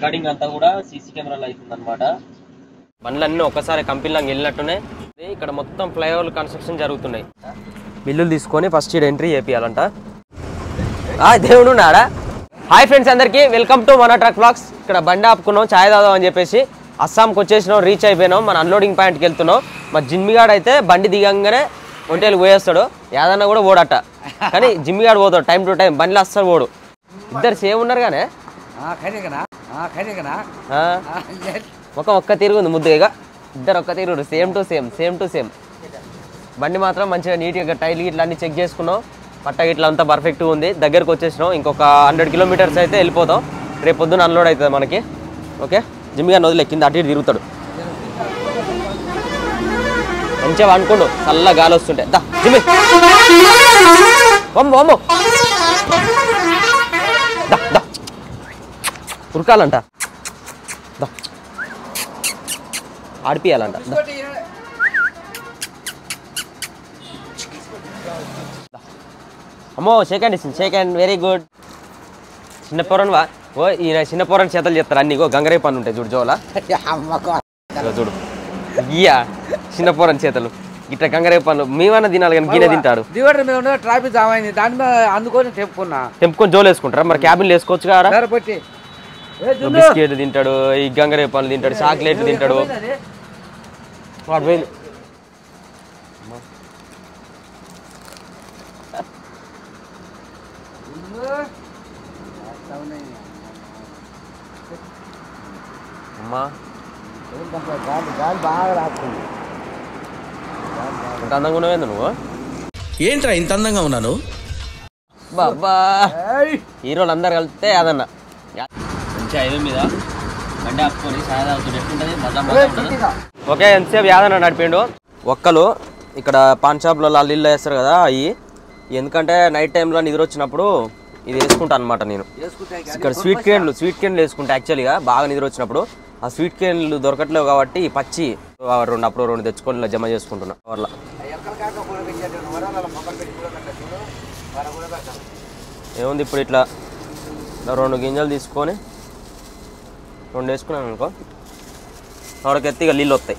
Recording అంతా కూడా CC కెమెరాలో అవుతుంది అనమాట. బండ్లన్నీ ఒకసారి కంపెనీలోకి వెళ్ళినట్టునే. ఇక్కడ మొత్తం ఫ్లైఓవర్ కన్స్ట్రక్షన్ జరుగుతున్నాయి. బిల్లులు తీసుకొని ఫస్ట్ ఇక్కడ ఎంట్రీ చేపియాలంట. దేవుడు ఆడా. హాయ్ ఫ్రెండ్స్ అందరికీ, వెల్కమ్ టు మన ట్రక్ వ్లాగ్స్. ఇక్కడ బండి ఆపుకున్నాం ఛాయ్ తాగుదాం అని చెప్పేసి అస్సాంకి వచ్చేసినాం, రీచ్ అయిపోయినాం. మన అన్లోడింగ్ పాయింట్కి వెళ్తున్నాం. మా జిమ్మిగాడు అయితే బండి దిగంగానే ఒంటేలు పోయేస్తాడు, యాదన్న కూడా పోడట. కానీ జిమ్మిగాడు పోతాడు టైం టు టైం, బండిలో అస్సలు పోడు. ఇద్దరు సేమ్ ఉన్నారు కానీ ఒక్క తిరుగుంది ముద్దుగా. ఇద్దరు ఒక్క తిరుగుడు, సేమ్ టు సేమ్. బండి మాత్రం మంచిగా నీట్గా టైర్లు ఇట్లా అన్ని చెక్ చేసుకున్నాం. పట్ట ఇట్లా అంతా పర్ఫెక్ట్గా ఉంది. దగ్గరకు వచ్చేసినాం. ఇంకొక 100 కిలోమీటర్స్ అయితే వెళ్ళిపోతాం. రేపు పొద్దున్న అన్లోడ్ అవుతుంది మనకి. ఓకే, జిమ్మిగా వదిలే కింద అటు ఇటు తిరుగుతాడు. మంచిగా అనుకోండు, చల్ల గాలి వస్తుంటే. దా జిమ్మి, అమ్మో ఉరకాలంట, ఆడిపియాలంట. అమ్మో షేక్ హ్యాండ్ వెరీ గుడ్. చిన్న పొరను వా. ఓ ఈయన చిన్న పొరని చేతలు చేస్తారు అన్ని. గంగరే పని ఉంటాయి చూడు, జోలా చూడు. ఇయ్యా చిన్న పొరని చేతలు ఇట్లా గంగరే పనులు. మేమన్నా తినాలి కానీ గీనే తింటాడు. ట్రాఫిక్ జామ్ అయింది, దాని మీద అందుకొని తెంపుకొని జోలు వేసుకుంటారా? మరి క్యాబిన్లు వేసుకోవచ్చు కదా. బిస్కెట్లు తింటాడు, ఈ గంగరే పనులు తింటాడు, చాక్లెట్లు తింటాడు. అమ్మా ఇంత అందంగా ఉన్నావేంది నువ్వు? ఏంట్రా ఇంత అందంగా ఉన్నాను? బాబా హీరోలు అందరు కలిస్తే అదన్న మంచి హైవే మీద బండి ఆపుకొని సాయ తాగుతుంది. ఎట్లుంటుంది మజా. ఓకే, ఎంతసేపు యాదన్న నడిపిండు. ఒక్కలు ఇక్కడ పాన్ షాప్లో నీళ్ళు వేస్తారు కదా, అవి ఎందుకంటే నైట్ టైంలో నిద్ర వచ్చినప్పుడు ఇది వేసుకుంటా అనమాట. నేను ఇక్కడ స్వీట్ కేన్లు వేసుకుంటా. యాక్చువల్గా బాగా నిద్ర వచ్చినప్పుడు ఆ స్వీట్ కేన్లు దొరకట్లేవు కాబట్టి పచ్చి రెండు తెచ్చుకొని ఇలా జమ చేసుకుంటున్నా. వర్ల ఏముంది, ఇప్పుడు ఇట్లా 2 గింజలు తీసుకొని 2 వేసుకున్నాను అనుకో, ఎవరికి ఇక నీళ్ళు వస్తాయి.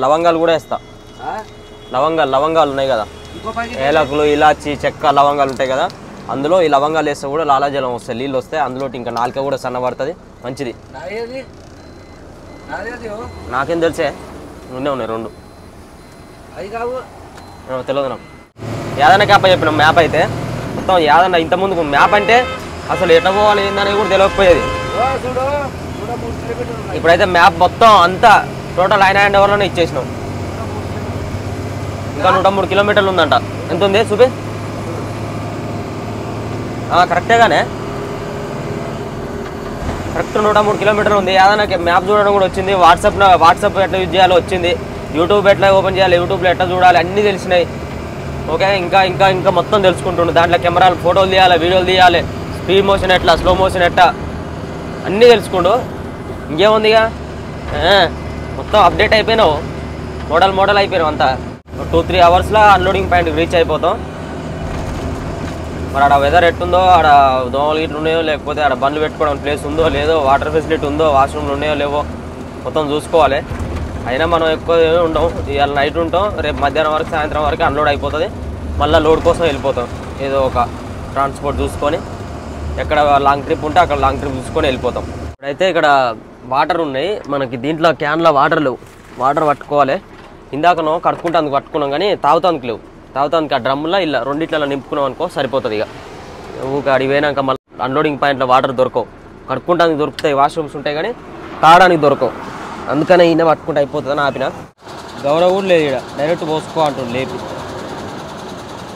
లవంగాలు కూడా వేస్తా. లవంగాలు ఉన్నాయి కదా, ఏలకులు, ఇలాచి, చెక్క, లవంగాలు ఉంటాయి కదా, అందులో ఈ లవంగాలు వేస్తే కూడా లాలాజలం వస్తాయి, నీళ్ళు వస్తాయి. అందులో ఇంకా నాలుక కూడా సన్నబడుతుంది, మంచిది. నాకేం తెలిసే, ఉన్నాయి 2 తెలియదు నాకు. యాదన్న క్యాప్ చెప్పిన మ్యాప్ అయితే మొత్తం యాదన్న ఇంతకుముందుకు మ్యాప్ అంటే అసలు ఎట్లా పోవాలి ఏందనేది కూడా తెలియకపోయేది. ఇప్పుడైతే మ్యాప్ మొత్తం అంతా టోటల్ ఆయన హ్యాండ్ ఓవర్లోనే ఇచ్చేసినాం. ఇంకా 103 కిలోమీటర్లు ఉందంట. ఎంత ఉంది చూపి? కరెక్టేగానే, కరెక్ట్ 103 కిలోమీటర్లు ఉంది. ఏదైనా మ్యాప్ చూడడం కూడా వచ్చింది. వాట్సాప్ ఎట్లా యూజ్ చేయాలో వచ్చింది. యూట్యూబ్ ఎట్లా ఓపెన్ చేయాలి, యూట్యూబ్లో ఎట్లా చూడాలి అన్నీ తెలిసినాయి. ఓకే, ఇంకా మొత్తం తెలుసుకుంటుండు. దాంట్లో కెమెరాలు, ఫోటోలు తీయాలి, వీడియోలు తీయాలి, స్పీడ్ మోషన్ ఎట్లా, స్లో మోషన్ ఎట్లా అన్నీ తెలుసుకుండు. ఇంకేముంది ఇక మొత్తం అప్డేట్ అయిపోయినావు, మోడల్ అయిపోయినావు అంతా. 2-3 అవర్స్లో అన్లోడింగ్ పాయింట్కి రీచ్ అయిపోతాం. మరి ఆడ వెదర్ ఎట్టుందో, ఆడ దోమలు గిట్లు ఉన్నాయో, లేకపోతే ఆడ బండ్లు పెట్టుకోవడం ప్లేస్ ఉందో లేదో, వాటర్ ఫెసిలిటీ ఉందో, వాష్రూమ్లు ఉన్నాయో లేవో మొత్తం చూసుకోవాలి. అయినా మనం ఎక్కువ ఉంటాం, ఇవాళ నైట్ ఉంటాం, రేపు మధ్యాహ్నం వరకు సాయంత్రం వరకు అన్లోడ్ అయిపోతుంది. మళ్ళీ లోడ్ కోసం వెళ్ళిపోతాం. ఏదో ఒక ట్రాన్స్పోర్ట్ చూసుకొని, ఎక్కడ లాంగ్ ట్రిప్ ఉంటే అక్కడ లాంగ్ ట్రిప్ చూసుకొని వెళ్ళిపోతాం. ఇప్పుడైతే ఇక్కడ వాటర్ ఉన్నాయి మనకి. దీంట్లో క్యాన్లో వాటర్ లేవు, వాటర్ పట్టుకోవాలి. ఇందాకనో కడుక్కుంటానికి పట్టుకున్నాం కానీ తాగుతానికి లేవు. తాగుతానికి ఆ డ్రమ్ములో ఇలా 2 నింపుకున్నాం అనుకో సరిపోతుంది. ఇక ఊక అడిగి పోయినాక మళ్ళీ అన్లోడింగ్ పాయింట్లో వాటర్ దొరకవు. కడుక్కుంటానికి దొరుకుతాయి, వాష్రూమ్స్ ఉంటాయి కానీ తాగడానికి దొరకవు. అందుకనే ఈయన పట్టుకుంటే అయిపోతుందని ఆపిన. గౌరవ కూడా లేదు, ఇక్కడ డైరెక్ట్ పోసుకో అంటుంది లేపి.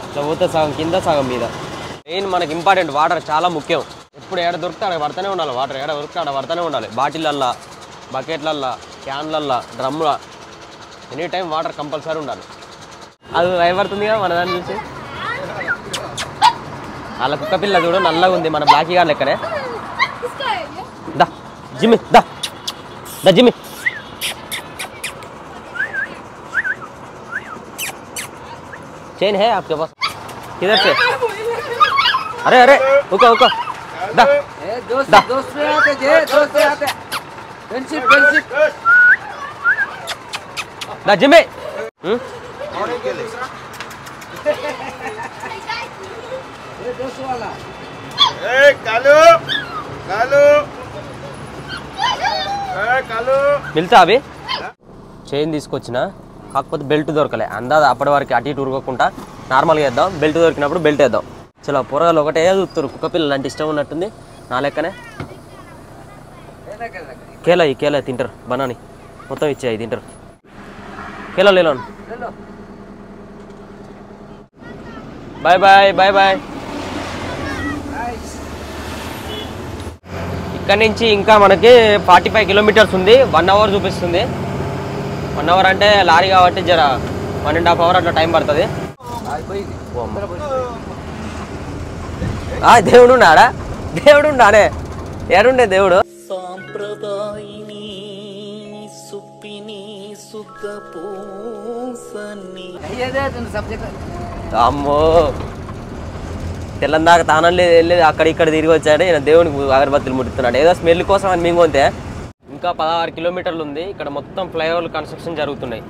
ఇట్లా పోతే సగం కింద సగం మీద. మెయిన్ మనకి ఇంపార్టెంట్ వాటర్ చాలా ముఖ్యం. ఎప్పుడు ఎక్కడ దొరికితే అక్కడ పడుతూనే ఉండాలి. వాటర్ ఎక్కడ దొరికితే అక్కడ పడుతూనే ఉండాలి. బాటిళ్ళల్లో, బకెట్లల్లో, క్యాన్లల్లో, డ్రమ్ముల ఎనీ టైం వాటర్ కంపల్సరీ ఉండాలి. అది భయపడుతుంది కదా మన దాన్ని చూసి. వాళ్ళ కుక్క పిల్ల చూడు నల్లగా ఉంది, మన బ్లాకీ గారు లెక్కనే. దా జిమ్మి, దా जिम्मी चेन है आपके पास? किधर से? अरे अरे रुको रुको दा दोस्त दा। दोस्त में आते जे दोस्त में आते फ्रेंडशिप फ्रेंडशिप दा जिम्मे ये दोस्त वाला कालू कालू कालू మిల్తా అవి చైన్ తీసుకొచ్చిన కాకపోతే బెల్ట్ దొరకలే అందాజ అప్పటి వరకు అటు ఇటు ఉరగకుండా నార్మల్గా వేద్దాం బెల్ట్ దొరికినప్పుడు బెల్ట్ వేద్దాం చలో పొరగాలు ఒకటే చూస్తారు కుక్క పిల్లలు అంటే ఇష్టం ఉన్నట్టుంది నా లెక్కనే కేలా తింటారు బనాని మొత్తం ఇచ్చాయి తింటారు కేలా లేలోను బాయ్ బాయ్ బాయ్ బాయ్ ఇక్కడ నుంచి ఇంకా మనకి 45 కిలోమీటర్స్ ఉంది 1 అవర్ చూపిస్తుంది 1 అవర్ అంటే లారీ కాబట్టి జర 1.5 అవర్ అట్లా టైం పడుతుంది దేవుడు ఉన్నాడా దేవుడు ఉన్నాడే ఏడుండే దేవుడు సాంప్రదాయిని సుప్పిని సుద్ధ పూసని ये दे तुम सब्जेक्ट అమ్మో తెల్లందాక తానం లేదు వెళ్ళేది అక్కడ ఇక్కడ తిరిగి వచ్చాడు ఈయన దేవునికి అగరబత్తులు ముడుతున్నాడు ఏదో స్మెల్ కోసం అని మింగొంతే ఇంకా 16 కిలోమీటర్లు ఉంది ఇక్కడ మొత్తం ఫ్లైఓవర్లు కన్స్ట్రక్షన్ జరుగుతున్నాయి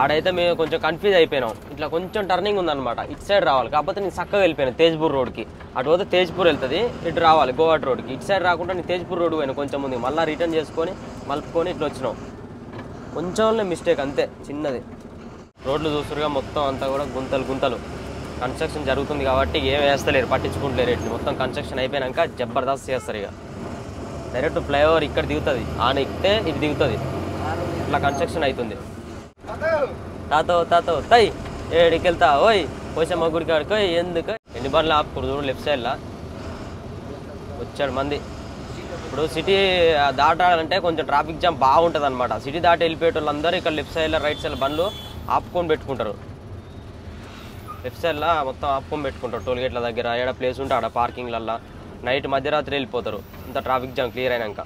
ఆడైతే మేము కొంచెం కన్ఫ్యూజ్ అయిపోయినాం ఇట్లా కొంచెం టర్నింగ్ ఉందన్నమాట ఇటు సైడ్ రావాలి కాకపోతే నేను చక్కగా వెళ్ళిపోయాను తేజ్పూర్ రోడ్కి అటు పోతే తేజ్పూర్ వెళ్తుంది ఇటు రావాలి గోవాట్ రోడ్కి ఇటు సైడ్ రాకుండా నేను తేజ్పూర్ రోడ్ పోయాను కొంచెం ముందు మళ్ళీ రిటర్న్ చేసుకొని మలుపుకొని ఇట్లా వచ్చినాం కొంచెం మిస్టేక్ అంతే చిన్నది రోడ్లు చూస్తురుగా మొత్తం అంతా కూడా గుంతలు గుంతలు కన్స్ట్రక్షన్ జరుగుతుంది కాబట్టి ఏం వేస్తలేరు పట్టించుకుంటలేరు ఇట్లా మొత్తం కన్స్ట్రక్షన్ అయిపోయాక జబర్దస్త్ చేస్తారు ఇక డైరెక్ట్ ఫ్లైఓవర్ ఇక్కడ దిగుతుంది ఆన ఎక్కితే ఇది దిగుతుంది ఇట్లా కన్స్ట్రక్షన్ అవుతుంది తాతో తై ఏడికి వెళ్తా ఓయ్ పోసమ్మ గుడికి ఆడుకో ఎందుకు ఎన్ని బండ్లు ఆపుకూడదు చూడు లెఫ్ట్ సైడ్లో వచ్చాడు మంది ఇప్పుడు సిటీ దాటాలంటే కొంచెం ట్రాఫిక్ జామ్ బాగుంటుంది అనమాట సిటీ దాటి వెళ్ళిపోయే వాళ్ళందరూ ఇక్కడ లెఫ్ట్ సైడ్లో రైట్ సైడ్ బండ్లు ఆపుకొని పెట్టుకుంటారు లెఫ్ట్ సైడ్లో మొత్తం ఆపుకొని పెట్టుకుంటారు టోల్ గేట్ల దగ్గర ఏడ ప్లేస్ ఉంటే ఆడ పార్కింగ్లల్లో నైట్ మధ్యరాత్రి వెళ్ళిపోతారు ఇంత ట్రాఫిక్ జామ్ క్లియర్ అయినాక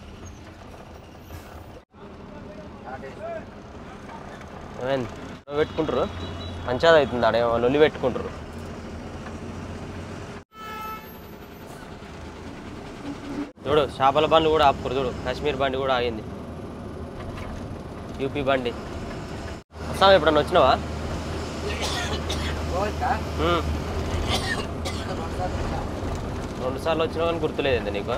పెట్టుకుంటారు పంచాయతీ అవుతుంది ఆడ లొల్లి పెట్టుకుంటారు చూడు చేపల బండ్లు కూడా ఆపుకోరు చూడు కాశ్మీర్ బండి కూడా ఆగింది యూపీ బండి వస్తావా ఎప్పుడన్నా వచ్చినావా రెండు సార్లు వచ్చినా కానీ గుర్తులేదండి నీకు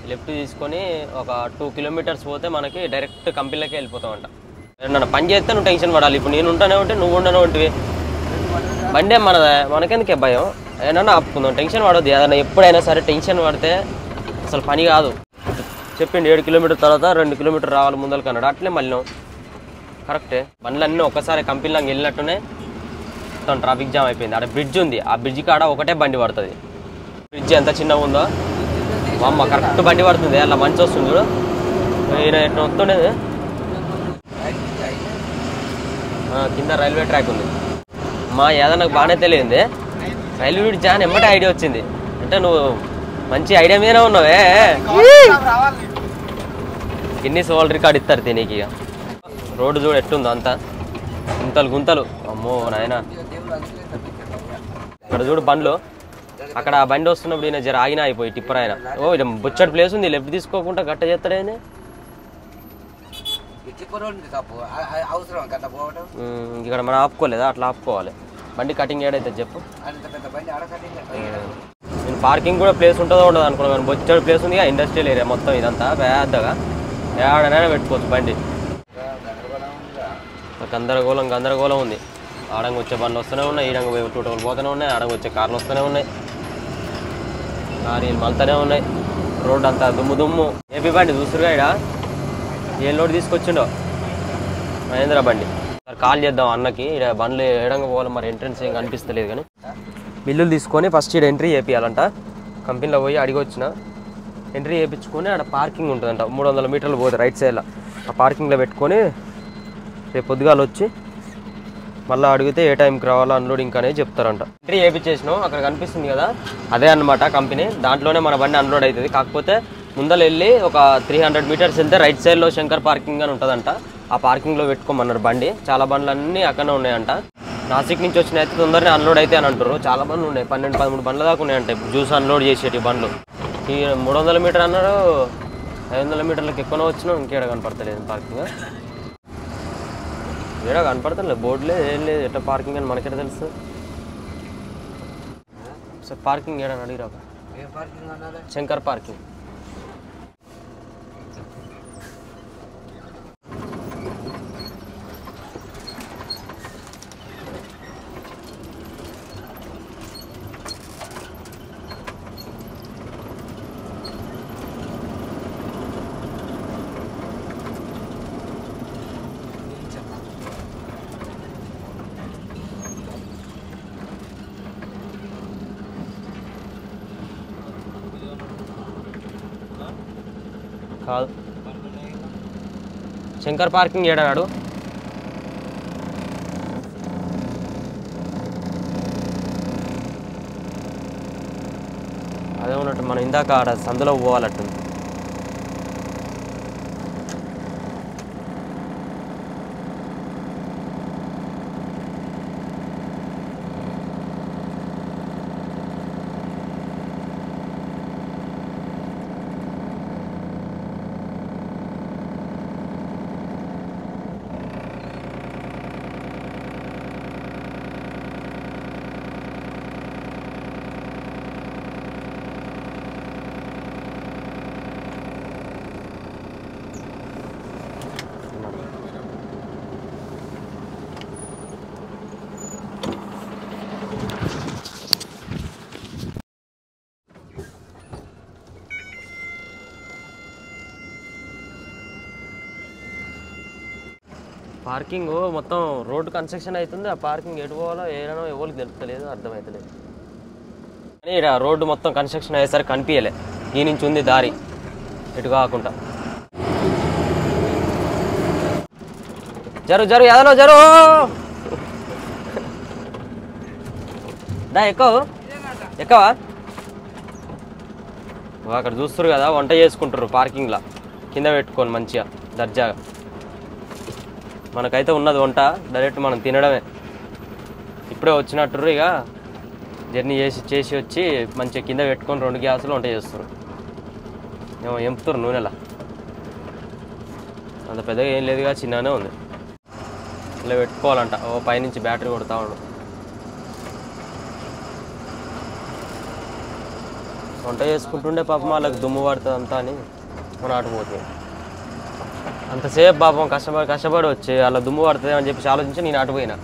లెఫ్ట్ తీసుకొని ఒక 2 కిలోమీటర్స్ పోతే మనకి డైరెక్ట్ కంపెనీలకే వెళ్ళిపోతామంట నన్ను పని చేస్తే నువ్వు టెన్షన్ పడాలి ఇప్పుడు నేను ఉంటానే ఉంటే నువ్వు ఉండనే ఉంటివి బండి మనదే మనకెందుకే భయం ఏమన్నా ఆపుకుందాం టెన్షన్ పడవద్దు ఏదన్నా ఎప్పుడైనా సరే టెన్షన్ పడితే అసలు పని కాదు చెప్పిండి 7 కిలోమీటర్ తర్వాత 2 కిలోమీటర్ రావాలి ముందర కన్నాడు అట్లే మళ్ళీ కరెక్టే బండ్లన్నీ ఒక్కసారి కంపెనీలోకి వెళ్ళినట్టునే మొత్తం ట్రాఫిక్ జామ్ అయిపోయింది అక్కడ బ్రిడ్జ్ ఉంది ఆ బ్రిడ్జ్ కాడ ఒకటే బండి పడుతుంది బ్రిడ్జ్ ఎంత చిన్నగా ఉందో అమ్మ కరెక్ట్ బండి పడుతుంది అలా మంచి వస్తుంది చూడు ఈయన ఎట్లా వస్తుండేది కింద రైల్వే ట్రాక్ ఉంది మా ఏదైనా నాకు బాగానే తెలియంది రైల్వే బ్రిడ్జ్ అని ఎమ్మటే ఐడియా వచ్చింది అంటే నువ్వు మంచి ఐడియా మీదనే ఉన్నావే గిన్నీస్ వరల్డ్ రికార్డ్ ఇస్తారు దీనికి ఇక రోడ్డు చూడు ఎట్టుందో అంతా గుంతలు గుంతలు అమ్మో నాయన ఇక్కడ చూడు బండ్లు అక్కడ ఆ బండి వస్తున్నప్పుడు ఈయన జర ఆగిన అయిపోయి టిప్పర్ ఆయన ఓ ఇది బుచ్చడి ప్లేస్ ఉంది లెఫ్ట్ తీసుకోకుండా గట్ట చేస్తాడేంది ఇక్కడ మనం ఆపుకోలేదా అట్లా ఆపుకోవాలి బండి కటింగ్ ఏడైతే చెప్పు నేను పార్కింగ్ కూడా ప్లేస్ ఉంటుందో ఉండదు అనుకున్నాను కానీ బొచ్చడి ప్లేస్ ఉంది ఇండస్ట్రియల్ ఏరియా మొత్తం ఇదంతా పెద్దగా ఏడనైనా పెట్టుకోవచ్చు బండి గందరగోళం ఉంది ఆడంగా వచ్చే బండ్లు వస్తూనే ఉన్నాయి ఈడంగా టూటోలు పోతూనే ఉన్నాయి ఆడంగా వచ్చే కార్లు వస్తూనే ఉన్నాయి లారీలు మళ్తూనే ఉన్నాయి రోడ్ అంతా దుమ్ము ఏపీ బండి చూస్తురుగా ఇక్కడ ఏ లోడ్ తీసుకొచ్చిండో మహేంద్ర బండి సార్ కాల్ చేద్దాం అన్నకి ఇక్కడ బండ్లు ఏడంగా పోవాలి మరి ఎంట్రెన్స్ ఏం కనిపిస్తలేదు కానీ బిల్లులు తీసుకొని ఫస్ట్ ఇక్కడ ఎంట్రీ చేయాలంట కంపెనీలో పోయి అడిగి వచ్చిన ఎంట్రీ చేయించుకొని ఆడ పార్కింగ్ ఉంటుందంట 300 మీటర్లు పోతుంది రైట్ సైడ్లో ఆ పార్కింగ్లో పెట్టుకొని రేపు పొద్దుగాలు వచ్చి మళ్ళీ అడిగితే ఏ టైంకి రావాలో అన్లోడింగ్ అనేది చెప్తారంట ఎంట్రీ చేయించేసినాం అక్కడ కనిపిస్తుంది కదా అదే అన్నమాట కంపెనీ దాంట్లోనే మన బండి అన్లోడ్ అవుతుంది కాకపోతే ముందర వెళ్ళి ఒక 300 మీటర్స్ వెళ్తే రైట్ సైడ్లో శంకర్ పార్కింగ్ అని ఉంటుందంట ఆ పార్కింగ్లో పెట్టుకోమన్నారు బండి చాలా బండ్లు అన్నీ అక్కడనే ఉన్నాయంట నాసిక్ నుంచి వచ్చిన అయితే తొందరనే అన్లోడ్ అయితే అని అంటారు. చాలా బండ్లు ఉన్నాయి, 12-13 బండ్ల దాకా ఉన్నాయి అంటే జ్యూస్ అన్లోడ్ చేసేటి బండ్లు. ఈ 300 మీటర్ అన్నారు, 500 మీటర్లకు ఎక్కువనే వచ్చినా ఇంకేడ కనపడతలేదు పార్కింగ్. ఏడ కనపడతలేదు, బోర్డులే ఏం లేదు, ఎట్లా పార్కింగ్ అని మనకెట తెలుసు. సార్ పార్కింగ్ ఏడని అడిగిరాక. శంకర్ పార్కింగ్. కాదు శంకర్ పార్కింగ్ ఏడన్నాడు. అదే ఉన్నట్టు మనం ఇందాక ఆడ సందులో పోవాలట్టుంది. పార్కింగ్ మొత్తం రోడ్డు కన్స్ట్రక్షన్ అవుతుంది. ఆ పార్కింగ్ ఎటు పోవాలో ఏదైనా ఎవరికి తెలుపుతలేదు, అర్థమవుతలేదు. కానీ ఇక్కడ రోడ్డు మొత్తం కన్స్ట్రక్షన్ అయ్యేసరికి కనిపించలే. ఈ నుంచి ఉంది దారి ఎటు కాకుండా. జరు ఎదలో జరు దా ఎక్కువ అక్కడ చూస్తారు కదా, వంట చేసుకుంటారు పార్కింగ్లో కింద పెట్టుకొని మంచిగా దర్జాగా. మనకైతే ఉన్నది వంట, డైరెక్ట్ మనం తినడమే. ఇప్పుడే వచ్చినట్టు ఇక జర్నీ చేసి వచ్చి మంచిగా కింద పెట్టుకొని 2 గ్యాసులు వంట చేస్తారు. ఏమో ఎంపుతారు నూనెలా, అంత పెద్దగా ఏం లేదుగా, చిన్నగానే ఉంది. ఇలా పెట్టుకోవాలంట. పైనుంచి బ్యాటరీ కొడతా ఉండు. వంట చేసుకుంటుండే పాపం వాళ్ళకి దుమ్ము పడుతుంది అంతా అని మనం ఆటపోతుంది. అంతసేపు పాపం కష్టపడి వచ్చి అలా దుమ్ము పడుతుంది అని చెప్పేసి ఆలోచించి నేను ఆటపోయినా.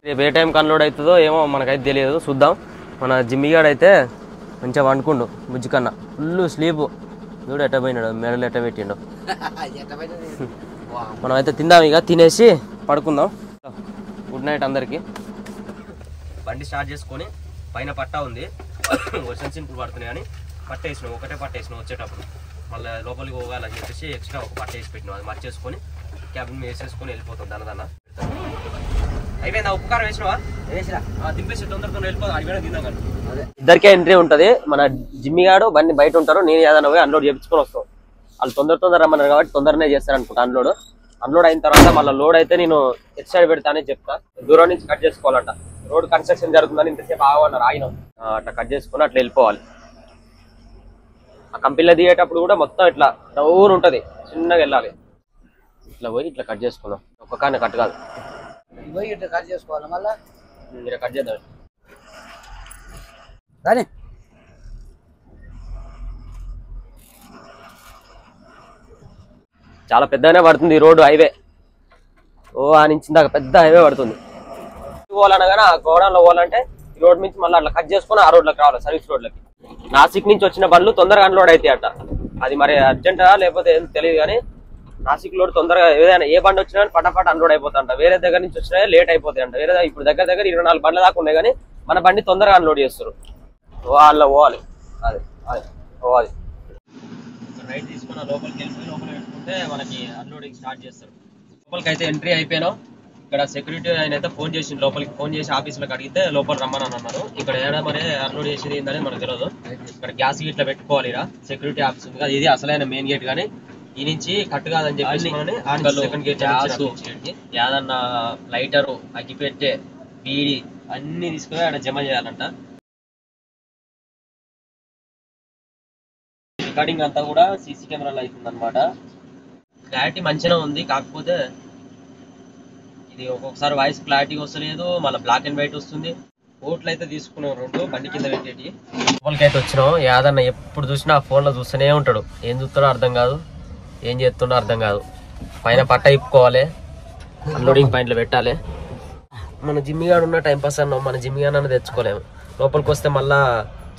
రేపు ఏ టైంకి అన్లోడ్ అవుతుందో ఏమో మనకైతే తెలియదు, చూద్దాం. మన జిమ్మిగాడు అయితే మంచిగా వండుకుండు, బుజ్జి కన్నా ఫుల్ స్లీపు. చూడు ఎట్ట పోయినాడు, మెడలు ఎట్ట పెట్టిండు. మనం అయితే తిందాం, ఇక తినేసి పడుకుందాం. గుడ్ నైట్ అందరికి. బండి స్టార్ట్ చేసుకొని పైన పట్టా ఉంది, వర్షం సింపుల్ పడుతున్నాయి అని పట్టేసినాం, ఒకటే పట్టేసినాం. వచ్చేటప్పుడు మళ్ళీ లోపలికి పోవాలని చెప్పేసి ఎక్స్ట్రా ఒక పట్ట వేసి పెట్టినాం. అది మర్చేసుకొని క్యాబిన్ వేసేసుకొని వెళ్ళిపోతాం. దాని అయిపోయిందా? ఉపకారం వేసినావా? దింపేసి తొందరతో వెళ్ళిపోతాం. అది కూడా తిందాం కానీ ఇద్దరికే ఎంట్రీ ఉంటుంది. మన జిమ్మిగాడు బండి బయట ఉంటారు, నేను ఏదైనా పోయి అన్లోడ్ చేయించుకొని వస్తాం. వాళ్ళు తొందర రమ్మన్నారు కాబట్టి తొందరనే చేస్తారు అనుకుంటా. అన్లోడ్ అయిన తర్వాత మళ్ళీ లోడ్ అయితే నేను ఎట్ సైడ్ పెడతానని చెప్తా. దూరం నుంచి కట్ చేసుకోవాలంట. రోడ్ కన్స్ట్రక్షన్ జరుగుతుందని ఇంతసేపు ఆగమన్నారు, ఆగినాం. అట్లా కట్ చేసుకుని అట్లా వెళ్ళిపోవాలి. ఆ కంపెనీలో దిగేటప్పుడు కూడా మొత్తం ఇట్లా డౌన్ ఉంటుంది, చిన్నగా వెళ్ళాలి. ఇట్లా పోయి ఇట్లా కట్ చేసుకున్నాం. ఒక్క కానీ కట్ కాదు, కట్ చేసుకోవాలి. మళ్ళీ మీరు కట్ చేద్దాం కానీ చాలా పెద్దగానే పడుతుంది ఈ రోడ్డు, హైవే. ఆ నుంచి దాకా పెద్ద హైవే పడుతుంది. పోవాలనగానే ఆ గోడంలో పోవాలంటే ఈ రోడ్ నుంచి మళ్ళీ అట్లా కట్ చేసుకుని ఆ రోడ్లోకి రావాలి, సర్వీస్ రోడ్లకి. నాసిక్ నుంచి వచ్చిన బండ్లు తొందరగా అన్లోడ్ అవుతాయి అట. అది మరి అర్జెంటా లేకపోతే ఏం తెలియదు కానీ నాసిక్ లోడ్ తొందరగా ఏదైనా ఏ బండి వచ్చినా పటాపట అన్లోడ్ అయిపోతాయంట. వేరే దగ్గర నుంచి వచ్చినా లేట్ అయిపోతాయంట. వేరే ఇప్పుడు దగ్గర 24 బండ్ల దాకా ఉన్నాయి కానీ మన బండి తొందరగా అన్లోడ్ చేస్తారు. వాళ్ళ పోవాలి, అదే పోవాలి. రైట్ తీసుకున్న లోపలికి వెళ్ళిపోయి లోపల పెట్టుకుంటే మనకి అన్లోడింగ్ స్టార్ట్ చేస్తారు. లోపలికి అయితే ఎంట్రీ అయిపోయినాం. ఇక్కడ సెక్యూరిటీ ఆయన అయితే ఫోన్ చేసి లోపలికి ఫోన్ చేసి ఆఫీస్లోకి అడిగితే లోపల రమ్మని అన్నారు. ఇక్కడ ఏడా మరి అన్లోడ్ చేసేది ఏందని మనకు తెలియదు. ఇక్కడ గ్యాస్ ఇట్లా పెట్టుకోవాలి. సెక్యూరిటీ ఆఫీస్ ఉంది కదా, ఇది అసలైన మెయిన్ గేట్. కానీ ఈ నుంచి కట్ కాదని చెప్పేసి సెకండ్ గేట్ యాదన్న లైటరు అగ్గిపెట్టే బీడి అన్ని తీసుకుని అక్కడ జమ చేయాలంట. రికార్డింగ్ అంతా కూడా సీసీ కెమెరాలో అవుతుంది అనమాట. క్లారిటీ మంచిగా ఉంది, కాకపోతే ఇది ఒక్కొక్కసారి వాయిస్ క్లారిటీ వస్తలేదు, మళ్ళీ బ్లాక్ అండ్ వైట్ వస్తుంది. ఓట్లు అయితే తీసుకున్నాం 2 బండి కింద పెట్టేటి. లోపలికి అయితే వచ్చినాం. యాదన్న ఎప్పుడు చూసినా ఆ ఫోన్లో చూస్తూనే ఉంటాడు. ఏం చూస్తాడో అర్థం కాదు, ఏం చేస్తుండో అర్థం కాదు. పైన పట్ట ఇప్పుకోవాలి, అన్లోడింగ్ పాయింట్లో పెట్టాలి. మన జిమ్మిగాడు ఉన్న టైంపాస్ అన్నాం, మన జిమ్మిగాన్ని తెచ్చుకోలేము. లోపలికి వస్తే మళ్ళీ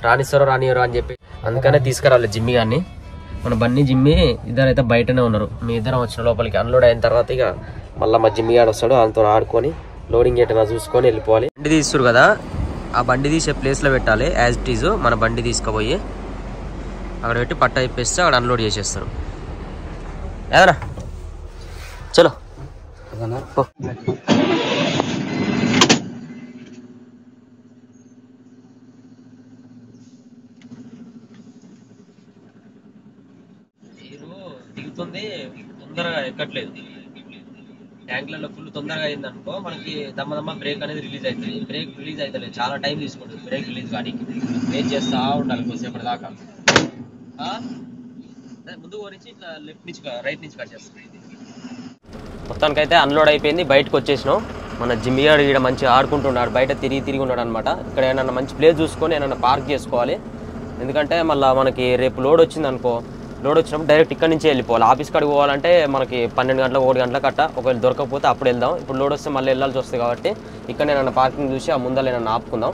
రానిస్తారో రానియరో అని చెప్పి అందుకనే తీసుకురావాలి జిమ్మిగాన్ని. మన బన్నీ జిమ్మి ఇద్దరైతే బయటనే ఉన్నారు. మీ ఇద్దరం వచ్చిన లోపలికి అన్లోడ్ అయిన తర్వాత ఇక మళ్ళీ మా జిమ్మిగాడు వస్తాడు, ఆయనతో ఆడుకొని లోడింగ్ ఎటైనా చూసుకొని వెళ్ళిపోవాలి. బండి తీస్తారు కదా, ఆ బండి తీసే ప్లేస్లో పెట్టాలి. యాజ్ ఇట్ ఈజ్ మన బండి తీసుకుపోయి అక్కడ పెట్టి పట్ట ఇప్పేస్తే అక్కడ అన్లోడ్ చేసేస్తారు. ఏదన్నా చలో దిగుతుంది, తొందరగా ఎక్కట్లేదు. ట్యాంక్లలో ఫుల్ తొందరగా అయింది అనుకో మనకి దమ్మ బ్రేక్ అనేది రిలీజ్ అవుతుంది. బ్రేక్ రిలీజ్ అవుతలేదు, చాలా టైం తీసుకుంటుంది బ్రేక్ రిలీజ్ కానీ. వెయిట్ చేస్తూ ఉండాలి కొద్దిసేపటి దాకా. ముందు నుంచి ఇట్లా లెఫ్ట్ నుంచి రైట్ నుంచి కట్ చేస్తుంది. మొత్తానికైతే అన్లోడ్ అయిపోయింది, బయటకు వచ్చేసినాం. మన జిమ్మిగాడు ఇక్కడ మంచిగా ఆడుకుంటున్నాడు, బయట తిరిగి ఉన్నాడు అనమాట. ఇక్కడ ఏమన్నా మంచి ప్లేస్ చూసుకొని ఏమన్నా పార్క్ చేసుకోవాలి. ఎందుకంటే మళ్ళీ మనకి రేపు లోడ్ వచ్చింది అనుకో, లోడ్ వచ్చినప్పుడు డైరెక్ట్ ఇక్కడ నుంచి వెళ్ళిపోవాలి. ఆఫీస్ కాడికి పోవాలంటే మనకి 12 గంటలకు 1 గంటల కట్ట. ఒకవేళ దొరకకపోతే అప్పుడు వెళ్దాం. ఇప్పుడు లోడ్ వస్తే మళ్ళీ వెళ్ళాల్సి వస్తుంది కాబట్టి ఇక్కడ నేను పార్కింగ్ చూసి ఆ ముందర నేను ఆపుకుందాం.